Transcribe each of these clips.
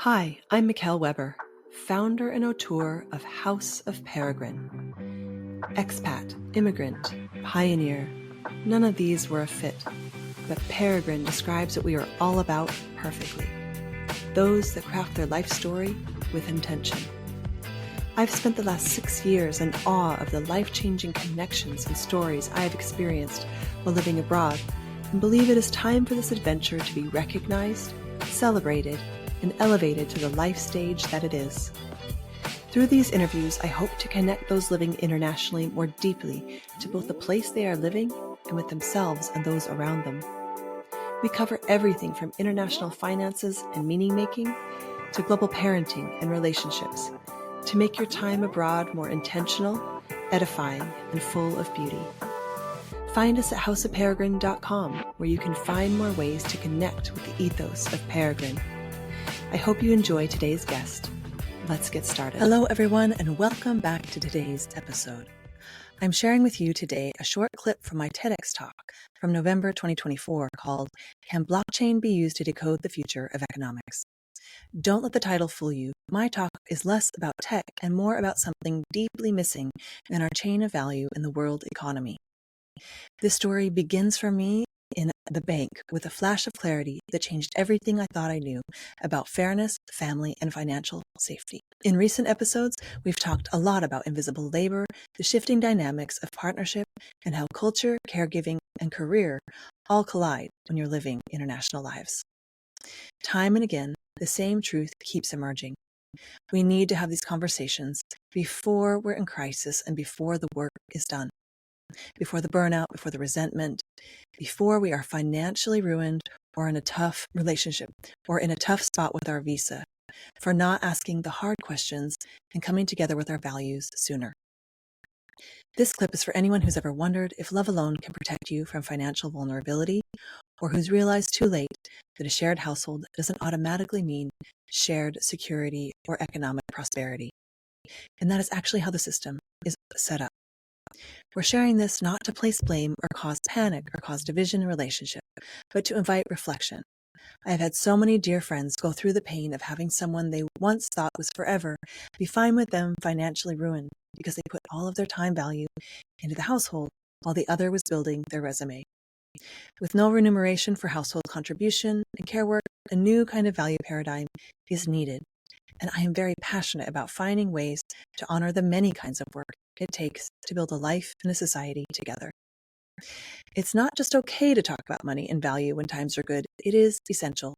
Hi, I'm Mickelle Weber, founder and auteur of House of Peregrine. Expat, immigrant, pioneer, none of these were a fit, but Peregrine describes what we are all about perfectly. Those that craft their life story with intention. I've spent the last 6 years in awe of the life-changing connections and stories I have experienced while living abroad, and believe it is time for this adventure to be recognized, celebrated, and elevated to the life stage that it is. Through these interviews, I hope to connect those living internationally more deeply to both the place they are living and with themselves and those around them. We cover everything from international finances and meaning-making to global parenting and relationships to make your time abroad more intentional, edifying, and full of beauty. Find us at houseofperegrine.com, where you can find more ways to connect with the ethos of Peregrine. I hope you enjoy today's guest. Let's get started. Hello, everyone, and welcome back to today's episode. I'm sharing with you today a short clip from my TEDx talk from November 2024 called Can Blockchain Be Used to Decode the Future of Economics? Don't let the title fool you. My talk is less about tech and more about something deeply missing in our chain of value in the world economy. This story begins for me in the bank with a flash of clarity that changed everything I thought I knew about fairness, family, and financial safety. In recent episodes, we've talked a lot about invisible labor, the shifting dynamics of partnership, and how culture, caregiving, and career all collide when you're living international lives. Time and again, the same truth keeps emerging. We need to have these conversations before we're in crisis and before the work is done. Before the burnout, before the resentment, before we are financially ruined or in a tough relationship or in a tough spot with our visa, for not asking the hard questions and coming together with our values sooner. This clip is for anyone who's ever wondered if love alone can protect you from financial vulnerability, or who's realized too late that a shared household doesn't automatically mean shared security or economic prosperity. And that is actually how the system is set up. We're sharing this not to place blame or cause panic or cause division in relationship, but to invite reflection. I have had so many dear friends go through the pain of having someone they once thought was forever be fine with them financially ruined because they put all of their time value into the household while the other was building their resume. With no remuneration for household contribution and care work, a new kind of value paradigm is needed. And I am very passionate about finding ways to honor the many kinds of work it takes to build a life and a society together. It's not just okay to talk about money and value when times are good. It is essential.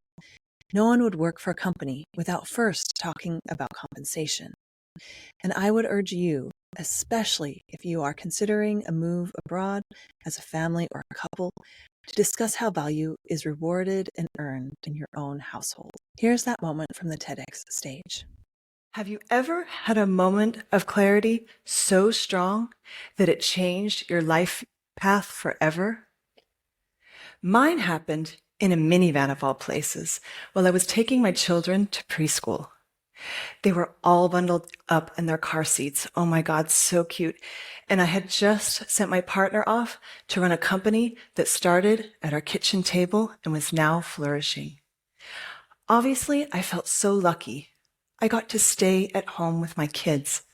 No one would work for a company without first talking about compensation. And I would urge you, especially if you are considering a move abroad as a family or a couple, to discuss how value is rewarded and earned in your own household. Here's that moment from the TEDx stage. Have you ever had a moment of clarity so strong that it changed your life path forever? Mine happened in a minivan of all places while I was taking my children to preschool. They were all bundled up in their car seats. Oh my God, so cute. And I had just sent my partner off to run a company that started at our kitchen table and was now flourishing. Obviously, I felt so lucky. I got to stay at home with my kids.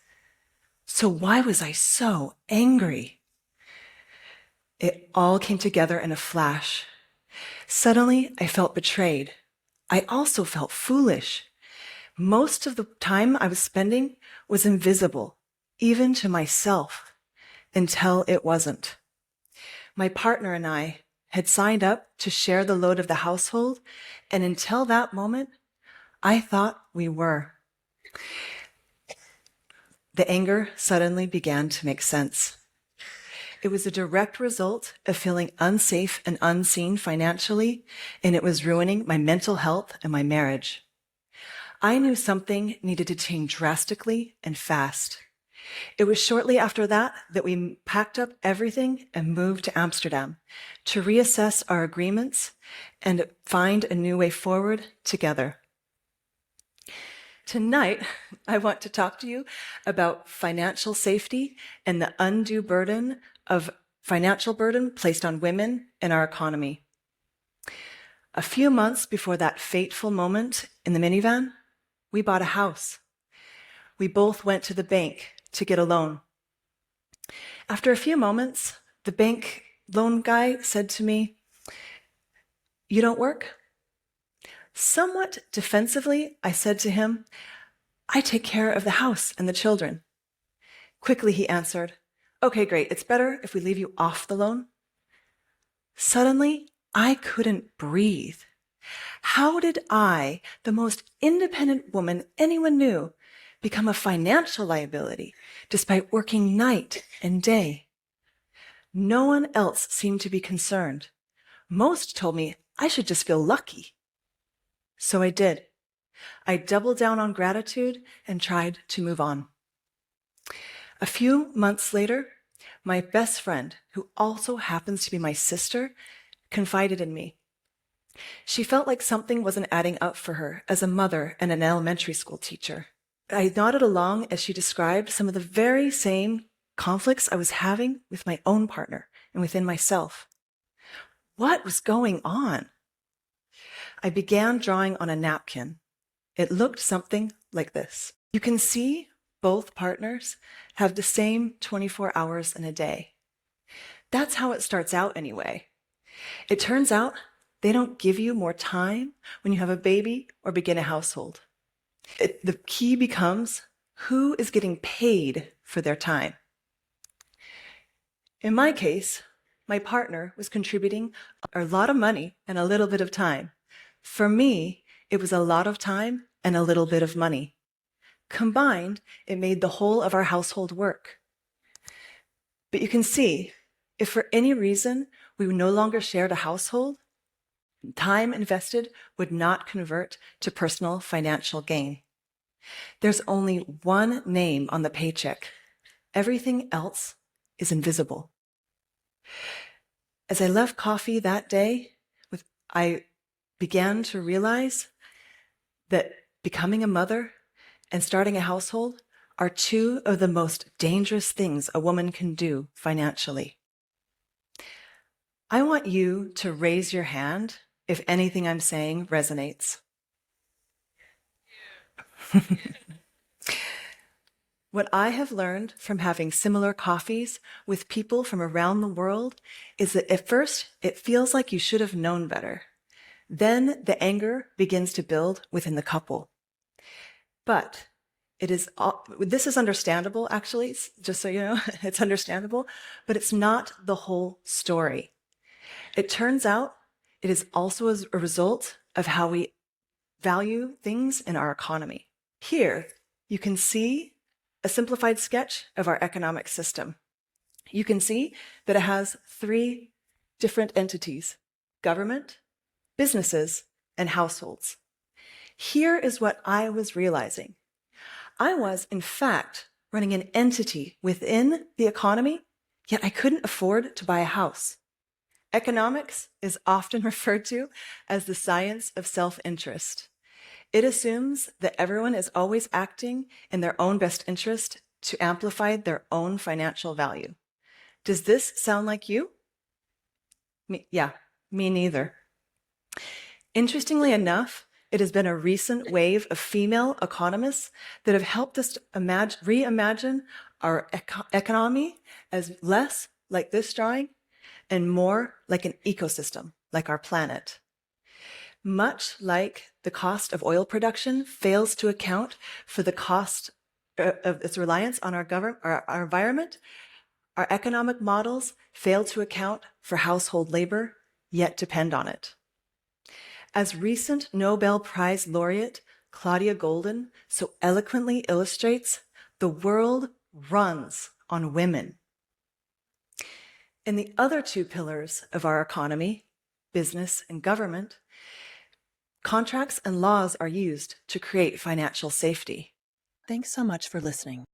So why was I so angry? It all came together in a flash. Suddenly, I felt betrayed. I also felt foolish. Most of the time I was spending was invisible, even to myself, until it wasn't. My partner and I had signed up to share the load of the household, and until that moment, I thought we were. The anger suddenly began to make sense. It was a direct result of feeling unsafe and unseen financially, and it was ruining my mental health and my marriage. I knew something needed to change drastically and fast. It was shortly after that we packed up everything and moved to Amsterdam to reassess our agreements and find a new way forward together. Tonight, I want to talk to you about financial safety and the undue burden of financial burden placed on women in our economy. A few months before that fateful moment in the minivan, we bought a house. We both went to the bank to get a loan. After a few moments, the bank loan guy said to me, "You don't work?" Somewhat defensively, I said to him, "I take care of the house and the children." Quickly, he answered, "Okay, great. It's better if we leave you off the loan." Suddenly, I couldn't breathe. How did I, the most independent woman anyone knew, become a financial liability despite working night and day? No one else seemed to be concerned. Most told me I should just feel lucky. So I did. I doubled down on gratitude and tried to move on. A few months later, my best friend, who also happens to be my sister, confided in me. She felt like something wasn't adding up for her as a mother and an elementary school teacher. I nodded along as she described some of the very same conflicts I was having with my own partner and within myself. What was going on? I began drawing on a napkin. It looked something like this. You can see both partners have the same 24 hours in a day. That's how it starts out anyway. It turns out they don't give you more time when you have a baby or begin a household. The key becomes who is getting paid for their time. In my case, my partner was contributing a lot of money and a little bit of time. For me, it was a lot of time and a little bit of money. Combined, it made the whole of our household work. But you can see, if for any reason we no longer shared a household, time invested would not convert to personal financial gain. There's only one name on the paycheck. Everything else is invisible. As I left coffee that day, I began to realize that becoming a mother and starting a household are two of the most dangerous things a woman can do financially. I want you to raise your hand if anything I'm saying resonates. What I have learned from having similar coffees with people from around the world is that at first it feels like you should have known better. Then the anger begins to build within the couple. But this is understandable, actually, just so you know, it's understandable, but it's not the whole story. It turns out it is also a result of how we value things in our economy. Here, you can see a simplified sketch of our economic system. You can see that it has three different entities: government, businesses, and households. Here is what I was realizing. I was, in fact, running an entity within the economy, yet I couldn't afford to buy a house. Economics is often referred to as the science of self-interest. It assumes that everyone is always acting in their own best interest to amplify their own financial value. Does this sound like you? Me neither. Interestingly enough, it has been a recent wave of female economists that have helped us reimagine our economy as less like this drawing and more like an ecosystem, like our planet. Much like the cost of oil production fails to account for the cost of its reliance on our environment, our economic models fail to account for household labor, yet depend on it. As recent Nobel Prize laureate Claudia Golden so eloquently illustrates, the world runs on women. In the other two pillars of our economy, business and government, contracts and laws are used to create financial safety. Thanks so much for listening.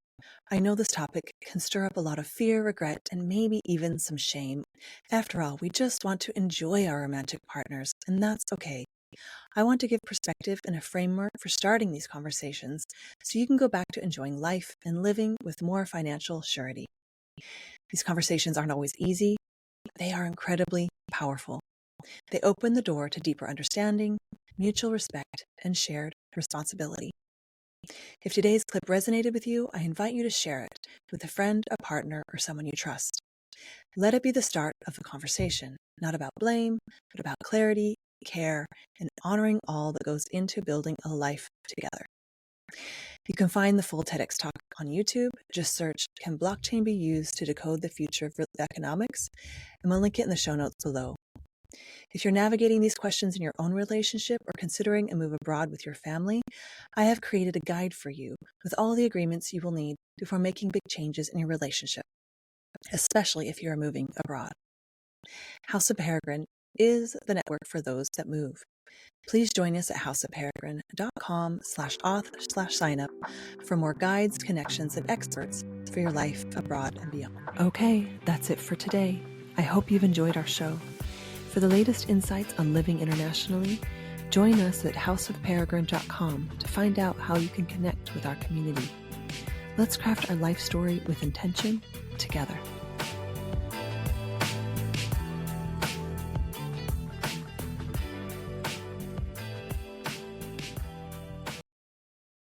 I know this topic can stir up a lot of fear, regret, and maybe even some shame. After all, we just want to enjoy our romantic partners, and that's okay. I want to give perspective and a framework for starting these conversations so you can go back to enjoying life and living with more financial surety. These conversations aren't always easy, but they are incredibly powerful. They open the door to deeper understanding, mutual respect, and shared responsibility. If today's clip resonated with you, I invite you to share it with a friend, a partner, or someone you trust. Let it be the start of a conversation, not about blame, but about clarity, care, and honoring all that goes into building a life together. You can find the full TEDx talk on YouTube. Just search, "Can blockchain be used to decode the future of economics?" And we'll link it in the show notes below. If you're navigating these questions in your own relationship or considering a move abroad with your family, I have created a guide for you with all the agreements you will need before making big changes in your relationship, especially if you are moving abroad. House of Peregrine is the network for those that move. Please join us at houseofperegrine.com/auth/signup for more guides, connections, and experts for your life abroad and beyond. Okay, that's it for today. I hope you've enjoyed our show. For the latest insights on living internationally, join us at houseofperegrine.com to find out how you can connect with our community. Let's craft our life story with intention together.